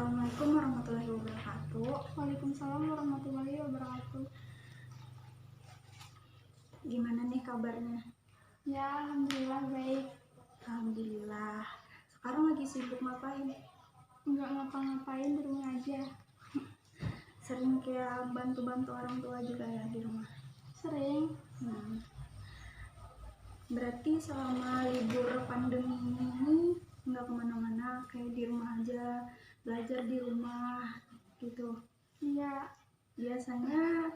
Assalamualaikum warahmatullahi wabarakatuh. Waalaikumsalam warahmatullahi wabarakatuh. Gimana nih kabarnya? Ya, alhamdulillah baik. Alhamdulillah. Sekarang lagi sibuk ngapain? Nggak ngapa-ngapain, di rumah aja. Sering kayak bantu-bantu orang tua juga ya di rumah? Sering. Berarti selama libur pandemi ini nggak kemana-mana, kayak di rumah aja, belajar di rumah gitu? Iya. Biasanya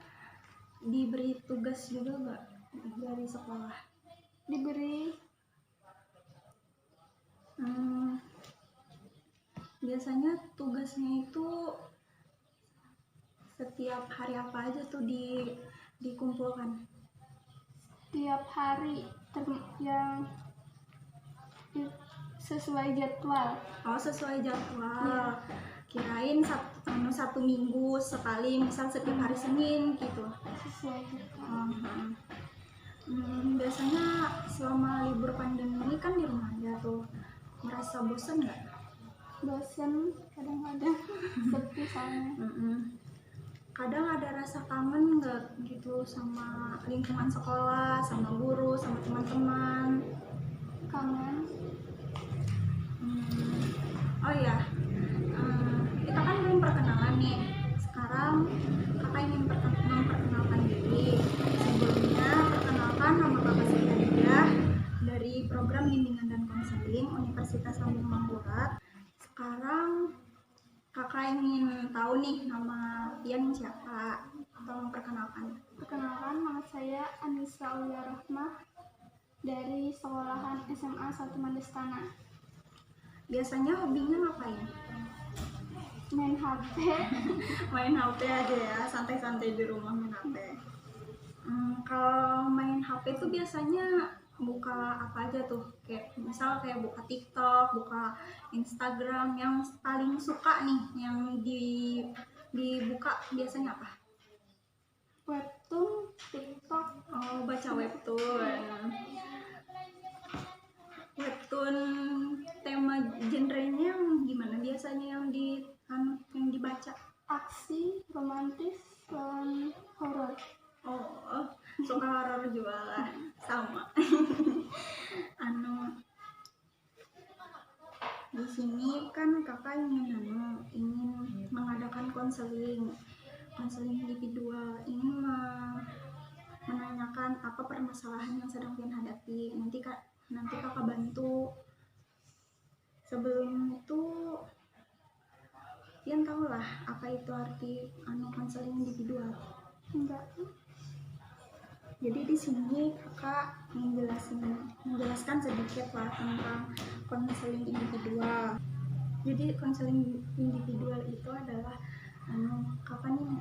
diberi tugas juga nggak dari sekolah? Diberi. Biasanya tugasnya itu setiap hari apa aja tuh dikumpulkan? Tiap hari yang sesuai jadwal. Oh, sesuai jadwal. Iya. Kirain satu minggu sekali, misal setiap hari Senin gitu. Sesuai jadwal. Biasanya selama libur pandemi ini kan di rumah aja tuh, merasa bosan nggak? Bosan kadang-kadang. Sepi soalnya. Kadang ada rasa kangen nggak gitu sama lingkungan sekolah, sama guru, sama teman-teman? Kangen. Oh ya, kita kan belum perkenalan nih. Sekarang kakak ingin memperkenalkan diri. Sebelumnya perkenalkan, nama kakak Siti dari program bimbingan dan konseling Universitas Lambung Mangkurat. Sekarang kakak ingin tahu nih nama Pian siapa? Tolong perkenalkan. Perkenalkan, nama saya Anissa Aulia Rahmah dari sekolahan SMA 1 Mandestana. Biasanya hobinya ngapain? Main HP. Main HP aja ya, santai-santai di rumah main HP. Kalau main HP tuh biasanya buka apa aja tuh? Kayak misal kayak buka TikTok, buka Instagram. Yang paling suka nih yang dibuka biasanya apa? Webtoon, TikTok. Oh, baca webtoon. Webtoon tema genrenya gimana biasanya yang dibaca? Aksi, romantis, dan horor. Oh, suka horor juga lah, sama. Di sini kan kakak ingin mengadakan konseling individual, ingin menanyakan apa permasalahan yang sedang Pian hadapi. Nanti kakak bantu. Sebelum itu Pian tahu lah apa itu arti konseling individual? Enggak. Jadi di sini kakak menjelaskan sedikit lah tentang konseling individual. Jadi konseling individual itu adalah kakak nih,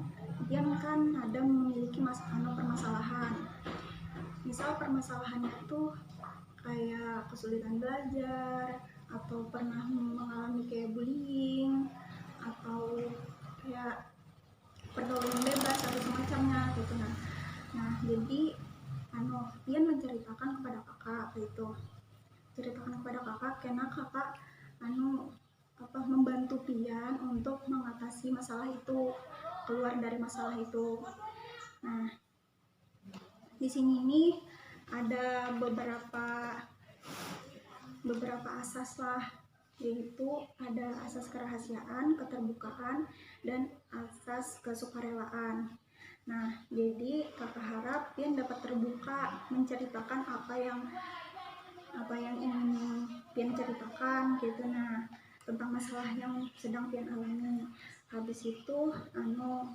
dia kan ada memiliki permasalahan. Misal permasalahannya tuh kayak kesulitan belajar, atau pernah mengalami kayak bullying, atau kayak pergaulan bebas atau semacamnya gitu. Nah, jadi Pian menceritakan kepada kakak karena kakak membantu Pian untuk mengatasi masalah itu, keluar dari masalah itu. Nah, di sini nih ada beberapa asas lah, yaitu ada asas kerahasiaan, keterbukaan, dan asas kesukarelaan. Nah, jadi kakak harap Pian dapat terbuka menceritakan apa yang ingin Pian ceritakan gitu. Nah, tentang masalah yang sedang Pian alami. Habis itu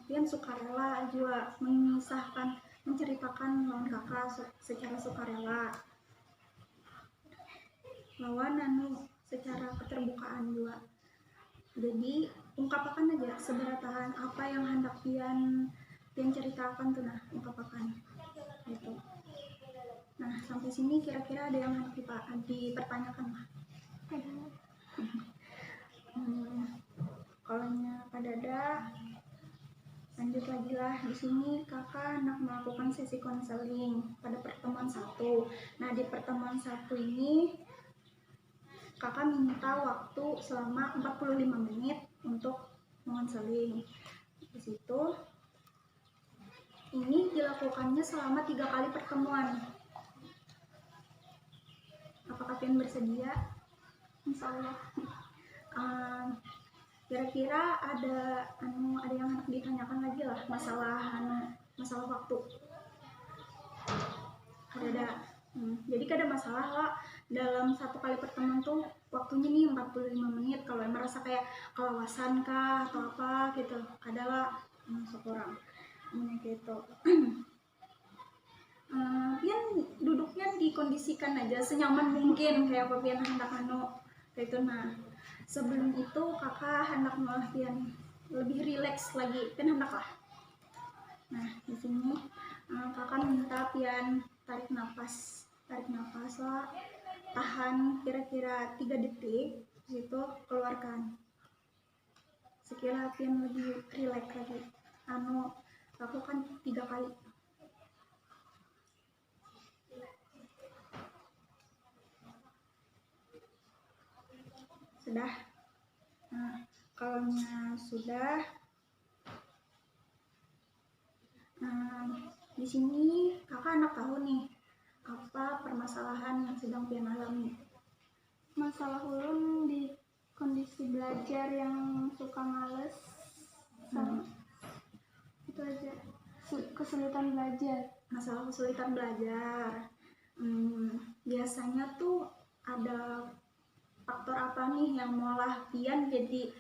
Pian sukarela juga menceritakan lawan kakak secara sukarela, lawan secara keterbukaan juga. Jadi ungkapkan aja seberatahan apa yang hendak Pian ceritakan tuh, ungkapkan gitu. Nah, sampai sini kira-kira ada yang hendak dipertanyakan lah? Kalau pada ada, lanjut lagi lah. Di sini kakak hendak melakukan sesi konseling pada pertemuan 1. Nah, di pertemuan 1 ini kakak minta waktu selama 45 menit untuk mengonseling. Di situ ini dilakukannya selama 3 kali pertemuan. Apakah kalian bersedia? Insya Allah. Kira-kira ada yang hendak ditanyakan lagi lah masalah waktu. Ada. Jadi kada masalah lah dalam 1 kali pertemuan tuh waktunya nih 45 menit. Kalau merasa kayak kelawasan kah atau apa gitu, adalah sekurang ini gitu. Pian duduknya dikondisikan aja senyaman mungkin kayak apa pian hendak kayak itu. Nah, sebelum itu kakak hendak malah pian lebih rileks lagi, pian hendak lah. Nah, di sini kakak minta pian tarik nafas lah, tahan kira-kira 3 detik, situ keluarkan. Sekira pian lebih rileks lagi. Lakukan 3 kali. Sudah. Nah, kalau sudah, di sini kakak hendak tahu nih apa permasalahan yang sedang pian alami. Masalah ulun di kondisi belajar yang suka males, itu aja. Kesulitan belajar. Masalah kesulitan belajar. Biasanya tuh ada faktor apa nih yang malah pian jadi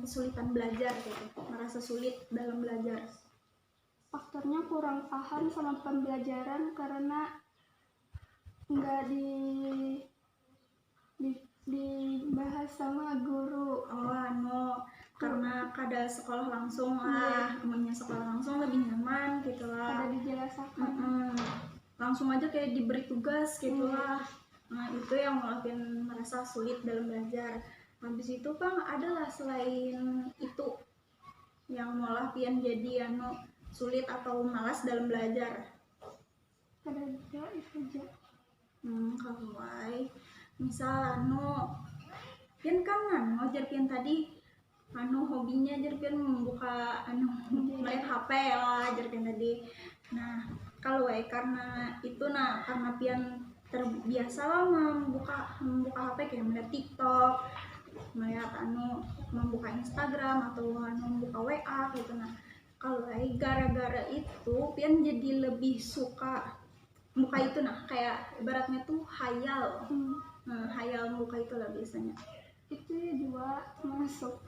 kesulitan belajar gitu, merasa sulit dalam belajar? Faktornya kurang paham sama pembelajaran karena nggak dibahas sama guru. Karena kada sekolah langsung lah, namanya sekolah langsung lebih nyaman gitu lah. Kada dijelaskan. Langsung aja kayak diberi tugas gitu lah. Nah, itu yang malah pian merasa sulit dalam belajar. Habis itu Bang, adalah selain itu yang malah pian jadi sulit atau malas dalam belajar? Kada ada, itu aja. Kalau misal pian kan jar pian tadi hobinya jar pian membuka main HP lah jar pian tadi. Nah, kalau karena itu karena pian terbiasa lah membuka HP kayak melihat TikTok, melihat membuka Instagram atau membuka WA gitu. Nah, kalau gara-gara itu pian jadi lebih suka muka itu kayak ibaratnya tuh hayal. Hayal muka itu lah biasanya. Itu juga masuk.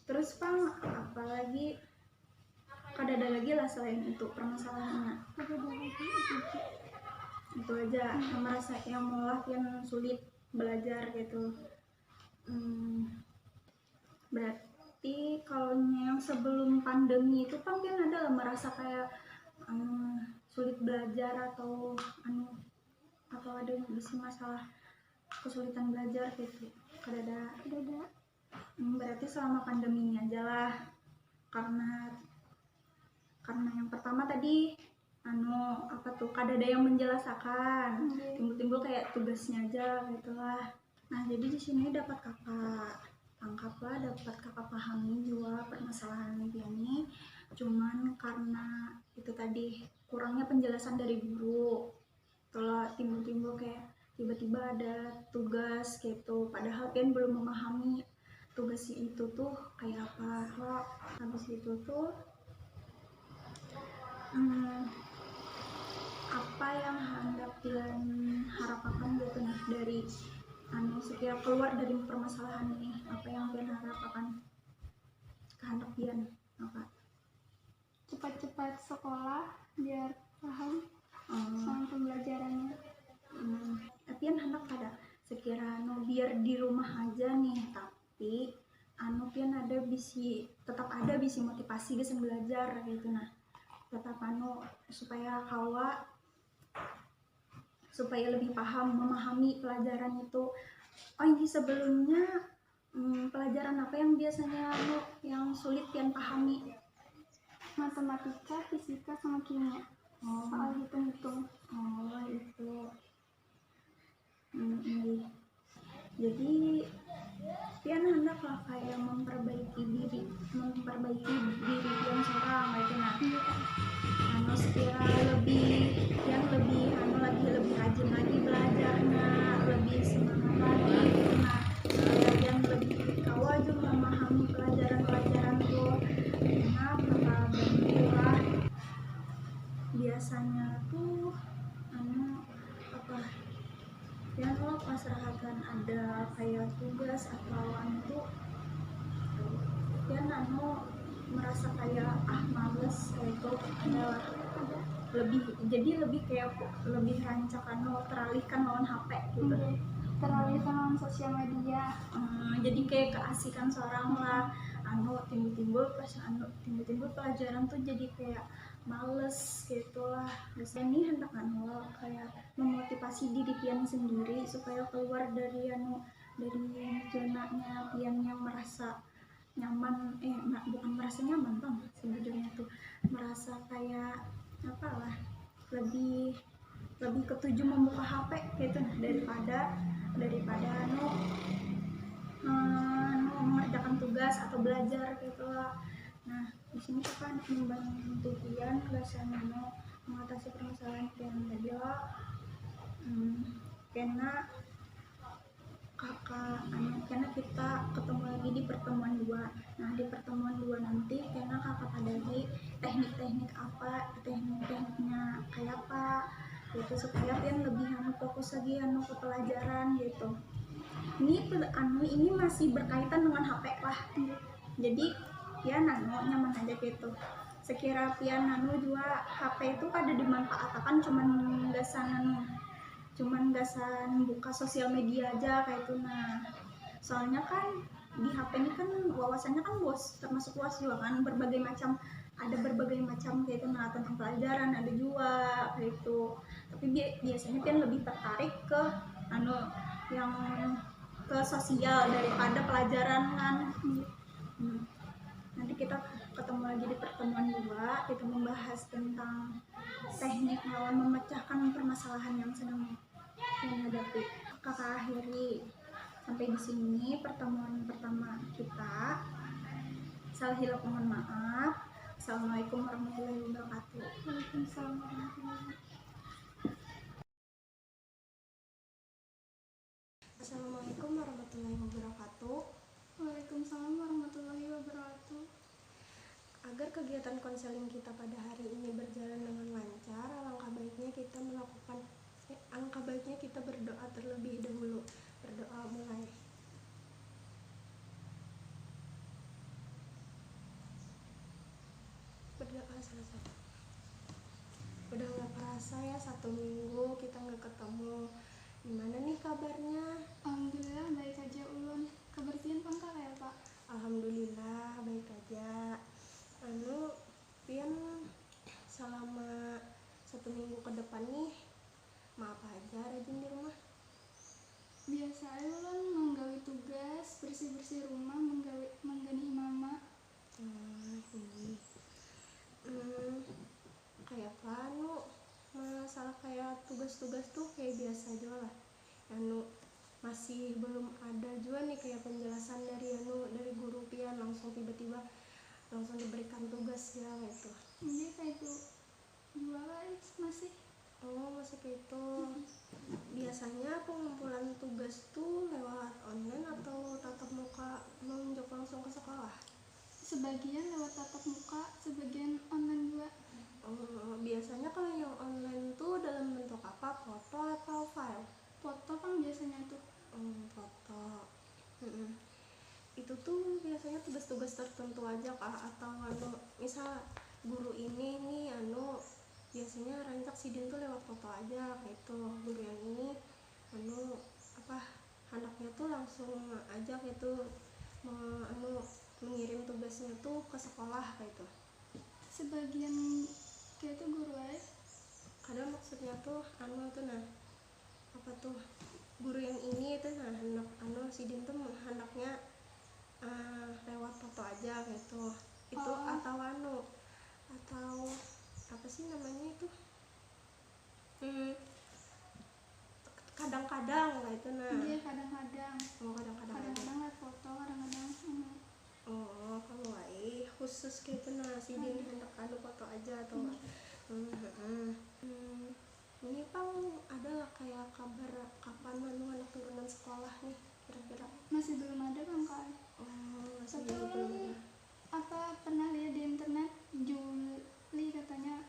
Terus Bang, apalagi kada ada lagi lah selain itu permasalahannya? Kada ada lagi, itu aja yang merasa yang malah yang sulit belajar gitu. Berarti kalau yang sebelum pandemi itu Bang kan ada merasa kayak sulit belajar atau ada yang bisa masalah kesulitan belajar gitu? Kada ada. Berarti selama pandeminya aja lah, karena yang pertama tadi kada ada yang menjelaskan, timbul-timbul kayak tugasnya aja gitulah. Nah, jadi di sini dapat kakak tangkap lah, dapat kakak pahami juga permasalahan ini. Cuman karena itu tadi kurangnya penjelasan dari guru, kalau timbul-timbul kayak tiba-tiba ada tugas gitu, padahal pian belum memahami tugas itu tuh kayak apa. Habis itu tuh apa yang hendak pian harapkan gitu dari sekira keluar dari permasalahan ini? Apa yang pian harapkan kehendak pian apa? Cepat-cepat sekolah biar paham sama pembelajarannya. Pian hendak pada sekira biar di rumah aja nih, tapi pian tetap ada bisi motivasi geus belajar gitu. Nah, tetap supaya lebih paham memahami pelajaran itu. Ini sebelumnya pelajaran apa yang biasanya yang sulit pian pahami? Matematika, fisika, sama kimia. Soal hitung-hitung. Itu. Iya. Jadi pian hendak lah kayak memperbaiki diri pian seorang gitu nah. Anu sekira lebih rajin lagi belajarnya, lebih semangat lagi gitu nah. Supaya pian lebih kawa juga memahami pelajaran tuh. Karena bakal bantulah biasanya tuh apa ya kalau pas rahakan ada kayak tugas atau tuh ya merasa kayak males gitu adalah lebih kayak lebih rancak teralihkan lawan HP gitu. Teralihkan lawan sosial media. Jadi kayak keasikan seorang lah timbul pelajaran tuh jadi kayak males gitu lah. Terus ini hendak kayak memotivasi diri pian sendiri supaya keluar dari zonanya pian yang merasa nyaman, bukan merasa nyaman bang sebenarnya tuh merasa kayak apalah lebih ketujuh membuka HP gitu daripada mengerjakan tugas atau belajar gitu lah. Nah di sini tuh kan membantu pian biasanya mengatasi permasalahan pian tadi lah. Karena kita ketemu lagi di pertemuan 2. Nah di pertemuan 2 nanti karena kakak ada lagi tekniknya kayak apa gitu supaya pian lebih fokus lagi ke pelajaran gitu. Ini masih berkaitan dengan HP lah. Jadi ya nyaman aja gitu. Sekira pian juga HP itu kada dimanfaatkan cuman gasan buka sosial media aja kayak itu. Nah soalnya kan di HP ini kan wawasannya kan termasuk luas juga kan, berbagai macam kayak itu. Nah tentang pelajaran ada juga kayak itu, tapi biasanya kan lebih tertarik ke yang ke sosial daripada pelajaran kan. Nanti kita ketemu lagi di pertemuan 2, kita membahas tentang teknik dalam memecahkan permasalahan yang sedang dihadapi. Kakak akhiri sampai di sini pertemuan pertama kita. Salah hilap mohon maaf. Assalamualaikum warahmatullahi wabarakatuh. Waalaikumsalam warahmatullahi wabarakatuh. Assalamualaikum warahmatullahi wabarakatuh. Waalaikumsalam warahmatullahi wabarakatuh. Agar kegiatan konseling kita pada hari ini berjalan dengan lancar, alangkah baiknya kita berdoa terlebih dahulu. Berdoa mulai. Berdoa selesai. Udah nggak kerasa ya 1 minggu kita nggak ketemu. Gimana nih kabarnya? Alhamdulillah baik aja ulun. Kabar pian pangkal ya Pak? Alhamdulillah baik aja. Pian selama 1 minggu ke depan nih maaf aja rajin di rumah. Biasa ulun menggawi tugas, bersih-bersih rumah, menggani mama. Ini kayak apa masalah kayak tugas-tugas tuh kayak biasa aja lah. Masih belum ada juga nih kayak penjelasan dari guru pian langsung tiba-tiba langsung diberikan tugas ya gitu. Ini kayak itu dua guys masih. Masih kayak itu. Biasanya pengumpulan tugas tuh lewat online atau tatap muka menunjuk langsung ke sekolah? Sebagian lewat tatap muka, sebagian online juga. Biasanya kalau yang online tuh dalam bentuk apa? Foto atau file? Foto kan biasanya tuh. Foto. Itu tuh biasanya tugas-tugas tertentu aja kah? Atau misal guru ini nih biasanya rancak sidin tuh lewat foto aja kayak itu. Guru yang ini anaknya tuh langsung aja kayak itu mengirim tugasnya tuh ke sekolah kayak itu. Sebagian kayak itu guru aja. Kadang maksudnya tuh guru yang ini itu sidin tuh hendaknya lewat foto aja gitu. Itu atau apa sih namanya itu kadang-kadang kayak itu nah. Iya kadang-kadang. Oh kadang-kadang aja. Kadang-kadang lihat foto, kadang-kadang Oh kalau wae khusus kayak itu nah si dia hendak anu foto aja atau ini Pang ada lah kayak kabar kapan anu anak turunan sekolah nih kira-kira. masih belum ada kan Kak. Masih Tapi belum ulun ada. apa pernah lihat di internet Juli katanya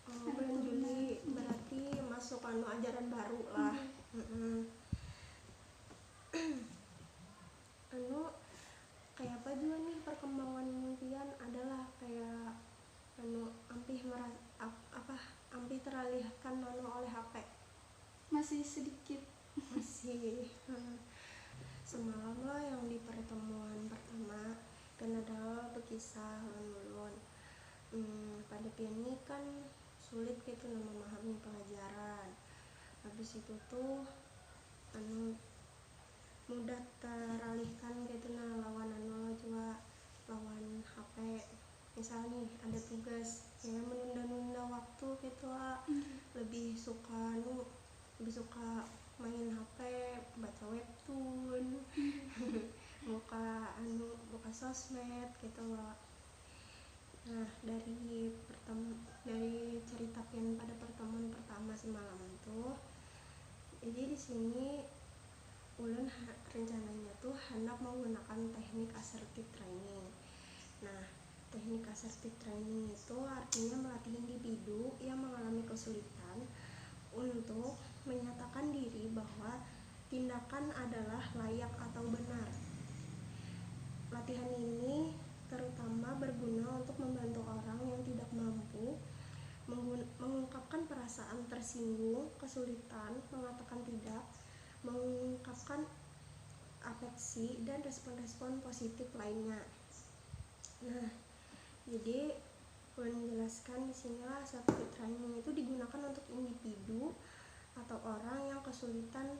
Bulan Juli berarti masuk anu ajaran baru lah. Anu kayak apa juga nih perkembangan pian adalah kayak anu ampih teralihkan anu oleh HP. masih sedikit. Masih semalam lah yang di pertemuan pertama kan ada berkisah ulun pada pian ini kan sulit gitu memahami pelajaran. Habis itu tuh anu mudah teralihkan gitu nah lawan anu juga lawan HP. Misal nih ada tugas ya menunda-nunda waktu gitu lah. Lebih suka main HP, baca webtoon, buka sosmed gitu loh. Nah dari cerita pian pada pertemuan pertama semalam tuh, jadi di sini ulun rencananya tuh hendak menggunakan teknik assertive training. Nah teknik assertive training itu artinya melatih individu yang mengalami kesulitan untuk menyatakan diri bahwa tindakan adalah layak atau benar. Latihan ini terutama berguna untuk membantu orang yang tidak mampu mengungkapkan perasaan tersinggung, kesulitan, mengatakan tidak, mengungkapkan afeksi, dan respon-respon positif lainnya. Nah, jadi menjelaskan di sinilah assertive training itu digunakan untuk individu atau orang yang kesulitan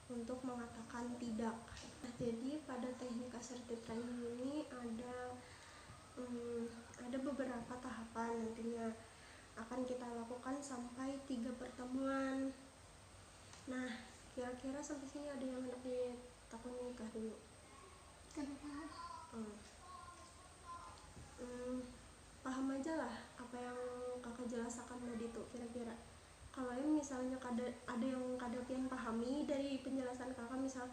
untuk mengatakan tidak. Nah, jadi pada teknik assertive training ini ada beberapa tahapan nantinya akan kita lakukan sampai 3 pertemuan. Nah, kira-kira sampai sini ada yang hendak ditakun nikah dulu? Paham aja lah apa yang kakak jelaskan tadi tuh kira-kira. Kalau yang misalnya ada yang kada pian pahami dari penjelasan kakak, misal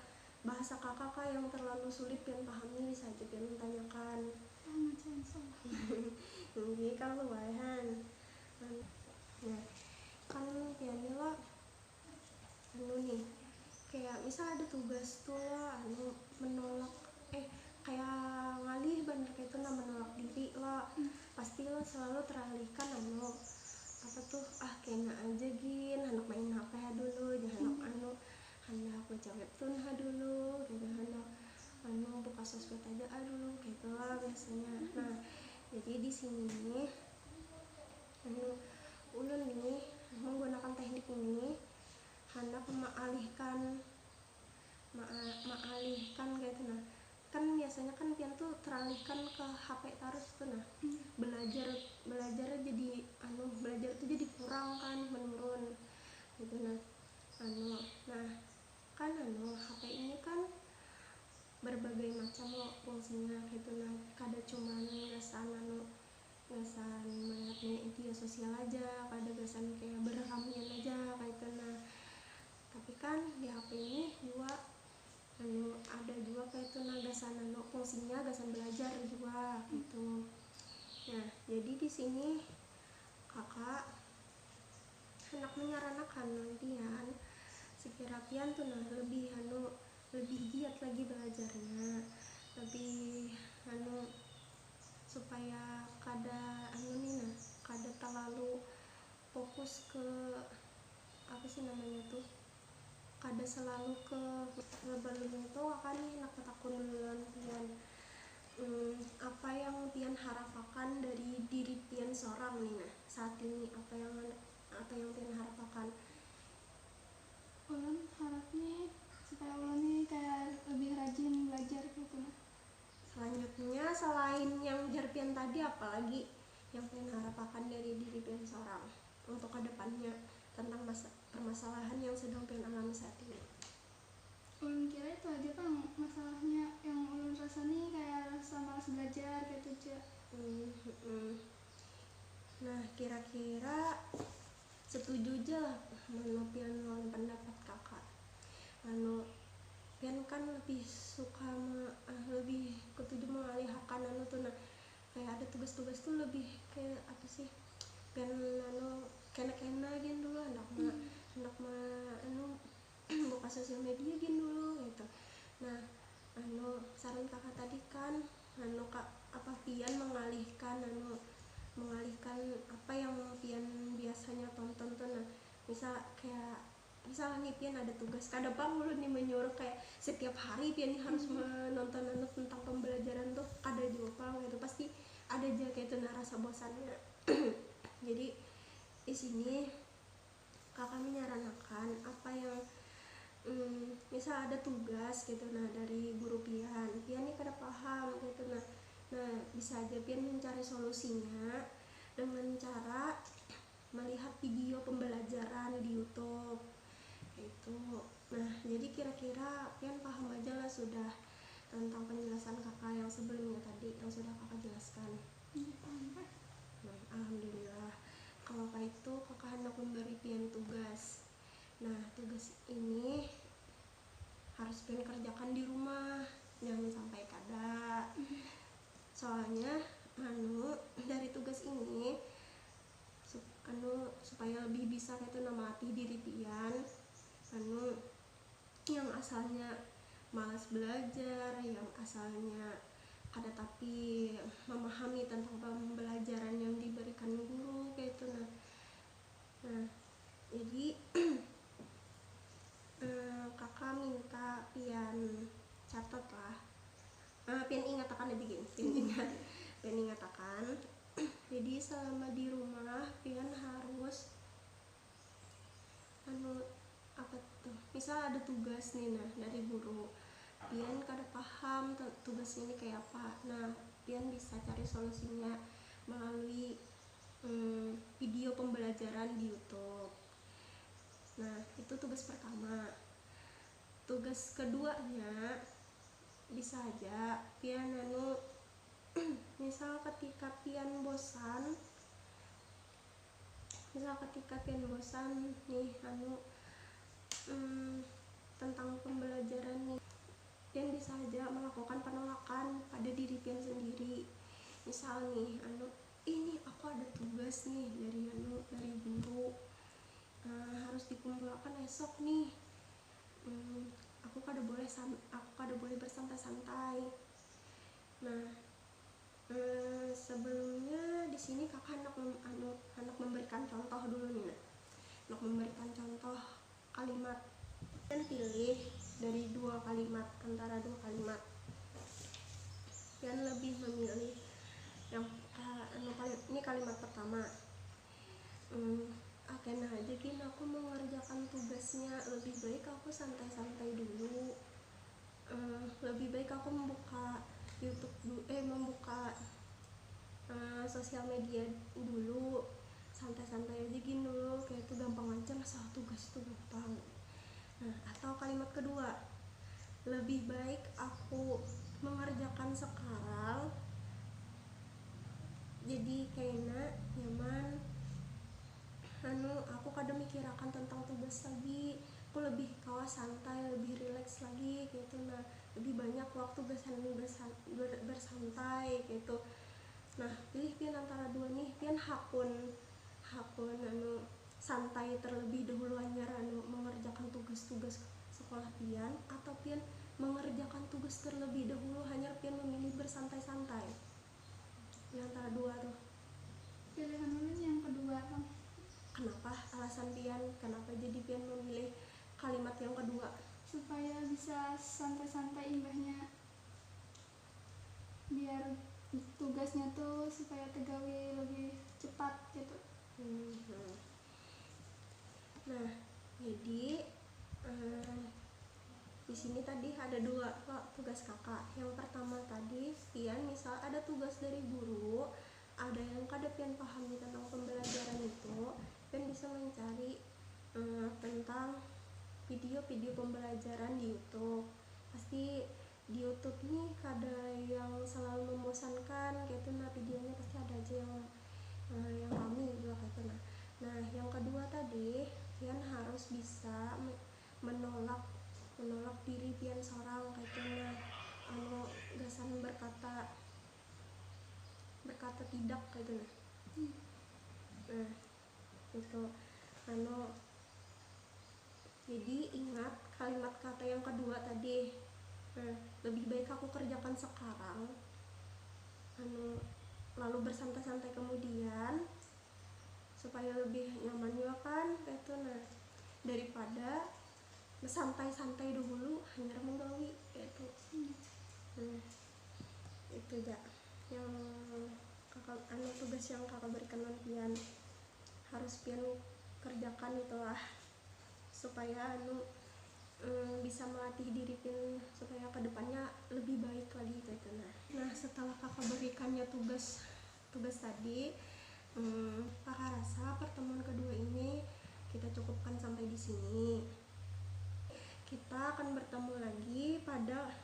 bahasa kakak yang terlalu sulit pian pahami, bisa aja pian tanyakan. Ini kan luahan. Nah, kan pian lo anu nih kayak misal ada tugas tuh lah anu menolak kayak ngalih bener kayak itu menolak diri lo, pasti lo selalu teralihkan anu apa tuh kayaknya aja gin hendak main HP dulu, jangan hendak baca webtoon dulu gitu, hendak buka sosmed aja dulu gitu lah biasanya. Nah jadi di sini nih ulun nih menggunakan teknik ini hendak mengalihkan kayak itu. Nah kan biasanya kan pian tuh teralihkan ke HP terus tuh. Nah belajar jadi belajar tuh jadi kurang kan, menurun gitu. Nah kan HP ini kan berbagai macam loh fungsinya gitu. Nah kada cuman gasan melihat media sosial aja, kada gasan kayak berhamian aja kayak itu. Nah tapi kan di HP ini juga ada juga kayak itu gasan fungsinya gasan belajar juga gitu. Nah jadi di sini kakak hendak menyarankan pian sekira pian tuh lebih giat lagi belajarnya, lebih supaya kada kada terlalu fokus ke apa sih namanya tuh, kada selalu ke sebelum itu akan nak takun duluan pian apa yang pian harapkan dari diri pian seorang nih. Nah saat ini apa yang pian harapkan? Ulun harapnya supaya ulun nih kayak lebih rajin belajar gitu nah. Selanjutnya selain yang jarpian tadi, apalagi yang pian harapkan dari diri pian seorang untuk kedepannya tentang permasalahan yang sedang pian alami saat ini. Ulun kira itu aja Kang masalahnya, yang ulun rasani kayak rasa malas belajar gitu aja. Nah, kira-kira setuju aja lah menurut pian pendapat kakak. Pian kan lebih suka lebih ketujuh mengalihkan tuh. Nah, kayak ada tugas-tugas tuh lebih kayak apa sih, pian kena gin dulu anak buka sosial media gin dulu gitu. Nah, saran kakak tadi kan kak apa pian mengalihkan apa yang pian biasanya tonton tuh. Nah, misal nih pian ada tugas kadang ulun nih menyuruh kayak setiap hari pian nih harus menonton tentang pembelajaran tuh ada juga gitu, pasti ada aja kayak itu rasa bosannya. Jadi di sini kakak menyarankan apa yang misal ada tugas gitu, nah dari guru pian nih kada paham gitu, nah bisa aja pian mencari solusinya dengan cara melihat video pembelajaran di YouTube itu. Nah, jadi kira-kira pian paham aja lah sudah tentang penjelasan kakak yang sebelumnya tadi yang sudah kakak jelaskan. Nah, alhamdulillah. Kalau kayak itu kakak hendak memberi pian tugas. Nah, tugas ini harus pian kerjakan di rumah, jangan sampai kada. Soalnya dari tugas ini supaya lebih bisa gitu melatih diri pian yang asalnya malas belajar, yang asalnya kada tapi memahami tentang pembelajaran yang diberikan guru kayak itu. Nah jadi kakak minta pian catat lah, pian ingat akan aja gini, pian ingat akan. Jadi selama di rumah pian harus apa tuh, misal ada tugas nih dari guru, pian kada paham tugas ini kayak apa. Nah, pian bisa cari solusinya melalui video pembelajaran di YouTube. Nah, itu tugas pertama. Tugas keduanya bisa aja pian misal ketika pian bosan nih tentang pembelajaran nih, pian bisa aja melakukan penolakan pada diri pian sendiri. Misal nih ini aku ada tugas nih dari guru, harus dikumpulkan esok nih, aku kada boleh bersantai-santai. Nah, sebelumnya di sini kakak hendak memberikan contoh dulu nih, hendak memberikan contoh kalimat dan pilih dari antara dua kalimat. Pian lebih memilih yang ini kalimat pertama. Akhirnya aja gini aku mengerjakan tugasnya, lebih baik aku santai-santai dulu, lebih baik aku membuka YouTube membuka sosial media dulu, santai-santai aja gini dulu, kayak itu gampang aja masalah tugas itu gampang. Nah, atau kalimat kedua, lebih baik aku mengerjakan sekarang jadi kayaknya nyaman, aku kadang mikirakan tentang tugas lagi, aku lebih kawas santai, lebih rileks lagi gitu. Nah, lebih banyak waktu bersantai gitu. Nah, pilih pian antara dua nih, pian hakun santai terlebih dahulu hanya mengerjakan tugas-tugas sekolah pian, atau pian mengerjakan tugas terlebih dahulu hanya pian memilih bersantai-santai. Di antara dua tuh Pilihan ulun yang kedua Kang. Kenapa? Alasan pian kenapa jadi pian memilih kalimat yang kedua? Supaya bisa santai-santai imbahnya, biar tugasnya tuh supaya tegawi lebih cepat gitu. Nah, jadi di sini tadi ada dua tugas kakak. Yang pertama tadi pian misal ada tugas dari guru, ada yang kada pian pahami tentang pembelajaran itu, pian bisa mencari tentang video-video pembelajaran di YouTube. Pasti di YouTube ini ada yang selalu membosankan kayak itu, nah videonya pasti ada aja yang kami juga kayak itu. Nah yang kedua tadi pian harus bisa menolak diri pian seorang kayak itu. Nah gasan berkata tidak kayak itu. Nah itu jadi ingat kalimat kata yang kedua tadi. Lebih baik aku kerjakan sekarang lalu bersantai-santai kemudian supaya lebih nyaman juga kan kayak itu. Nah daripada santai-santai dulu hanya menggawi kayak itu. Itu ya yang kakak tugas yang kakak berikan pian harus pian kerjakan itulah supaya bisa melatih diri pian supaya kedepannya lebih baik lagi gitu. Nah setelah kakak berikannya tugas tadi, kakak rasa pertemuan kedua ini kita cukupkan sampai di sini. Kita akan bertemu lagi pada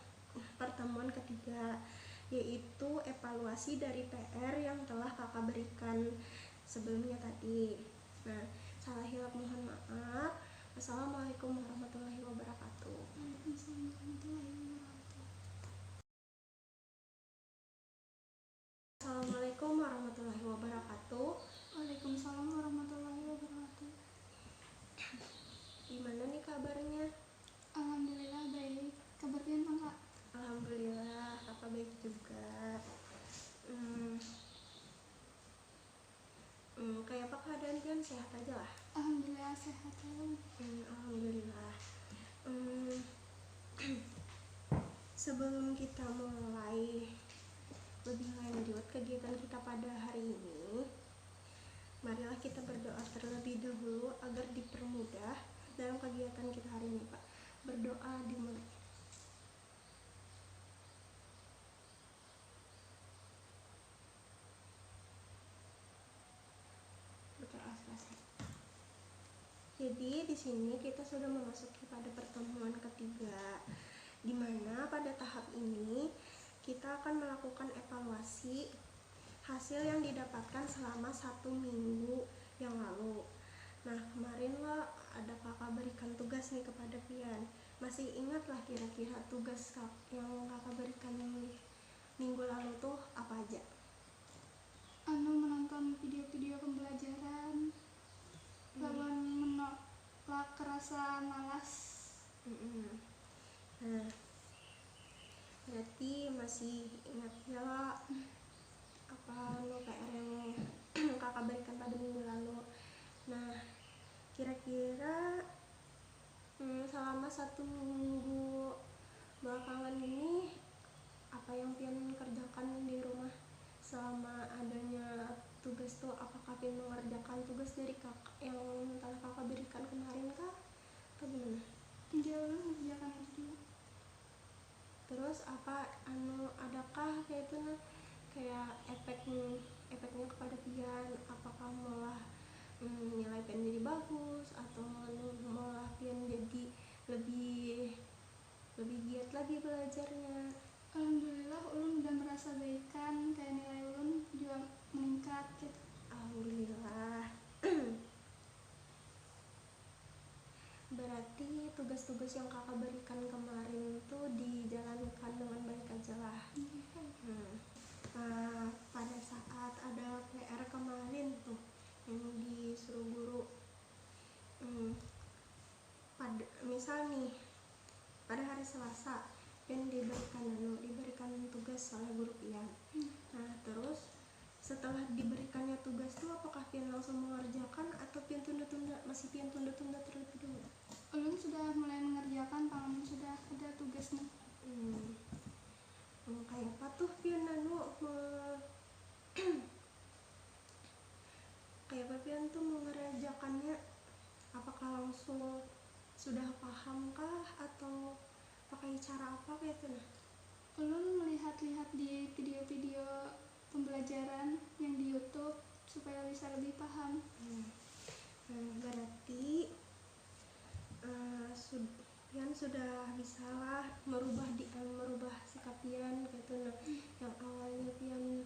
pertemuan ketiga, yaitu evaluasi dari PR yang telah kakak berikan sebelumnya tadi. Nah salah hilap mohon maaf. Assalamualaikum warahmatullahi wabarakatuh. Assalamualaikum warahmatullahi wabarakatuh. Waalaikumsalam warahmatullahi wabarakatuh. Gimana nih kabarnya? Alhamdulillah baik. Kabar pian Kak? Alhamdulillah kakak baik juga. Kayak apa keadaan pian? Sehat aja lah? Alhamdulillah sehat ya. Alhamdulillah. Sebelum kita mulai lebih lanjut kegiatan kita pada hari ini, marilah kita berdoa terlebih dahulu agar dipermudah dalam kegiatan kita hari ini, Pak. Berdoa dimulai. Jadi di sini kita sudah memasuki pada pertemuan ketiga, di mana pada tahap ini kita akan melakukan evaluasi hasil yang didapatkan selama 1 minggu yang lalu. Nah kemarin lah ada kakak berikan tugas nih kepada pian. Masih ingatlah kira-kira tugas yang kakak berikan minggu lalu tuh apa aja? Menonton video-video pembelajaran, lalu menolak rasa malas. Nah berarti masih ingat ya apa PR yang kakak berikan pada minggu lalu. Nah kira-kira selama 1 minggu belakangan ini apa yang pian kerjakan di rumah selama adanya tugas tuh? Apakah pian mengerjakan tugas dari kakak yang telah kakak berikan kemarin kah? Atau gimana? Dia mengerjakan itu juga. Terus apa adakah kayak itu kayak efeknya kepada pian? Apakah malah nilai pian jadi bagus atau malah pian jadi lebih giat lagi belajarnya? Alhamdulillah ulun udah merasa baikan, kayak nilai ulun juga meningkat gitu. Alhamdulillah. Berarti tugas-tugas yang kakak berikan kemarin itu dijalankan dengan baik aja lah. Pada saat ada PR kemarin tuh yang disuruh guru, misal nih pada hari Selasa pian diberikan tugas oleh guru pian. Nah terus setelah diberikannya tugas tuh apakah pian langsung mengerjakan atau pian masih pian tunda-tunda terlebih dahulu? Ulun sudah mulai mengerjakan, pengalaman sudah ada tugasnya. Kayak apa tuh pian kayak apa pian tuh mengerjakannya? Apakah langsung sudah paham kah atau pakai cara apa kayak itu? Ulun melihat-lihat di video-video pembelajaran yang di YouTube supaya bisa lebih paham. Berarti Pian sudah bisalah merubah sikap Pian gitu. Nah, yang awalnya Pian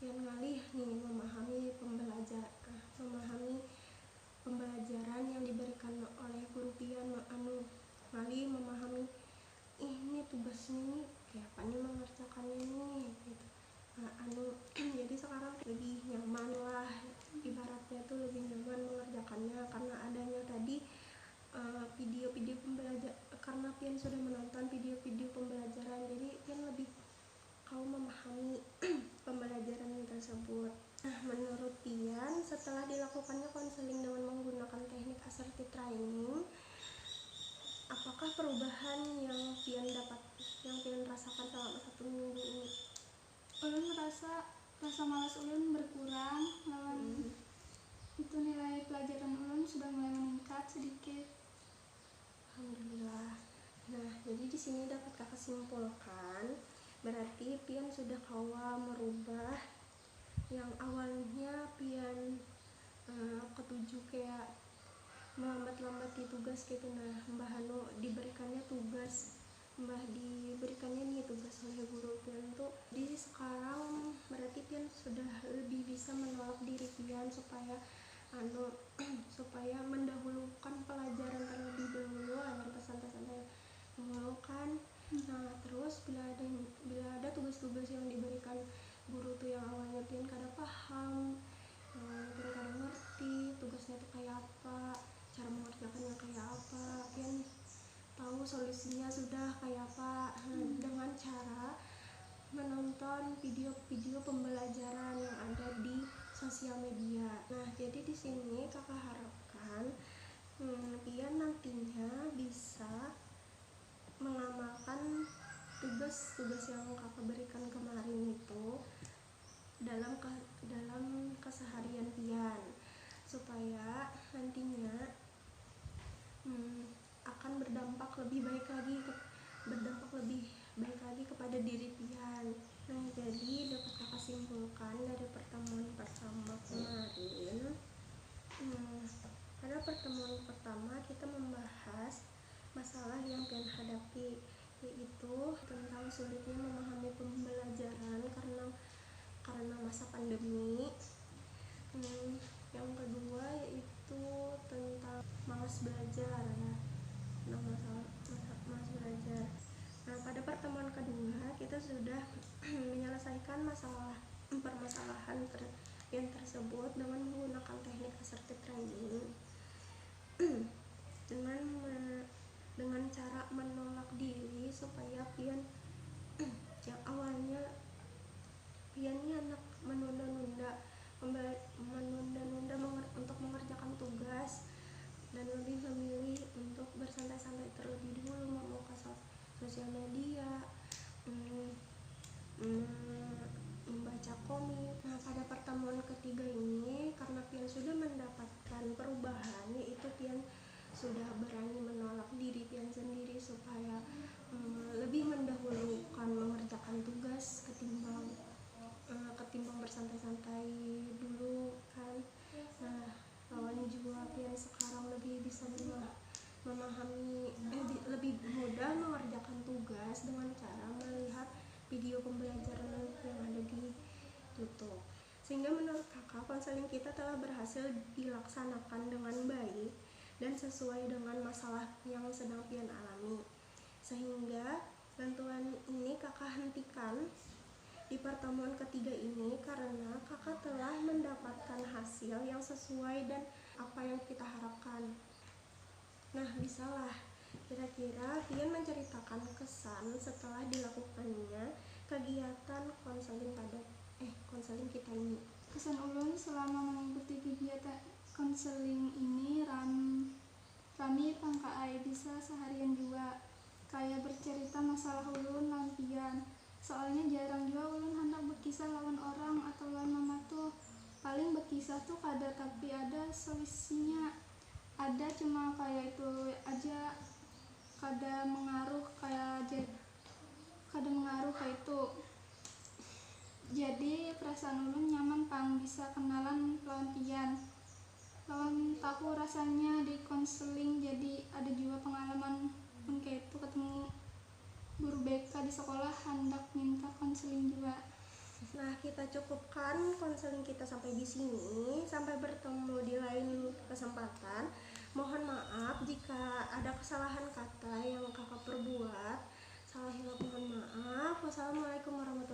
ngalih nih memahami pembelajaran yang diberikan oleh guru Pian, ngalih memahami ini tugasnya nih kayak apa nih mengerjakannya nih gitu. Jadi sekarang lebih nyaman lah, ibaratnya tuh lebih nyaman mengerjakannya karena adanya tadi video-video pembelajaran, karena Pian sudah menonton video-video pembelajaran, jadi Pian lebih kau memahami pembelajaran tersebut. Nah, menurut Pian, setelah dilakukannya konseling dengan menggunakan teknik assertive training, apakah perubahan yang Pian rasakan selama 1 minggu ini? Ulun merasa rasa malas ulun berkurang, lawan itu nilai pelajaran ulun sudah mulai meningkat sedikit. Alhamdulillah. Nah, jadi di sini dapat kakak simpulkan, berarti Pian sudah kawa merubah yang awalnya Pian ketujuh kayak melambat-lambati tugas gitu. Nah, Mbah diberikannya nih tugas oleh guru Pian tuh. Jadi sekarang berarti Pian sudah lebih bisa menolak diri Pian supaya supaya mendahulukan pelajaran terlebih dahulu agar pesan-pesan dahulukan. Nah, terus bila ada tugas-tugas yang diberikan guru tuh yang awalnya Pian kada paham, Pian kada ngerti tugasnya tuh kayak apa, cara mengerjakannya kayak apa, Pian tahu solusinya sudah kayak apa. Dengan cara menonton video-video pembelajaran yang ada di sosial media. Nah, jadi di sini kakak harapkan Pian nantinya bisa mengamalkan tugas-tugas yang kakak berikan kemarin itu dalam keseharian Pian, supaya nantinya akan berdampak lebih baik lagi kepada diri Pian. Nah, jadi dapat kakak simpulkan dari pertemuan pertama kemarin, pada pertemuan pertama kita membahas masalah yang Pian hadapi, yaitu tentang sulitnya memahami pembelajaran karena masa pandemi. Yang kedua yaitu tentang malas belajar ya. Malas belajar. Nah, pada pertemuan kedua kita sudah menyelesaikan permasalahan yang tersebut dengan menggunakan teknik assertive training. dengan cara menolak diri supaya Pian yang awalnya Pian ini anak menunda-nunda untuk mengerjakan tugas dan lebih memilih untuk bersantai-santai terlebih dahulu, membuka sosial media, membaca komik. Nah, pada pertemuan ketiga ini karena Pian sudah mendapatkan perubahan, yaitu Pian sudah berani menolak diri Pian sendiri supaya lebih mendahulukan mengerjakan tugas ketimbang bersantai-santai dulu kan. Nah, lawan juga Pian sekarang lebih bisa memahami, lebih mudah mengerjakan tugas dengan cara melihat video pembelajaran yang ada di YouTube. Sehingga menurut kakak, konseling kita telah berhasil dilaksanakan dengan baik dan sesuai dengan masalah yang sedang Pian alami. Sehingga bantuan ini kakak hentikan di pertemuan ketiga ini karena kakak telah mendapatkan hasil yang sesuai dan apa yang kita harapkan. Nah, bisalah kira-kira Pian menceritakan kesan setelah dilakukannya kegiatan konseling kita ini. Kesan ulun selama mengikuti kegiatan konseling ini rami pangkaai bisa seharian juga kayak bercerita masalah ulun lan Pian. Soalnya jarang juga ulun hendak berkisah lawan orang atau lawan mama tuh. Paling berkisah tuh kada tapi ada solusinya. Ada cuma kayak itu aja, kada mengaruh kayak itu. Jadi perasaan ulun nyaman pang bisa kenalan lawan Pian. kawan tahu rasanya di konseling, jadi ada juga pengalaman pun kayak itu ketemu guru BK di sekolah hendak minta konseling juga. Nah, kita cukupkan konseling kita sampai di sini. Sampai bertemu di lain kesempatan. Mohon maaf jika ada kesalahan kata yang kakak perbuat. Salah hilap mohon maaf. Wassalamualaikum warahmatullahi wabarakatuh.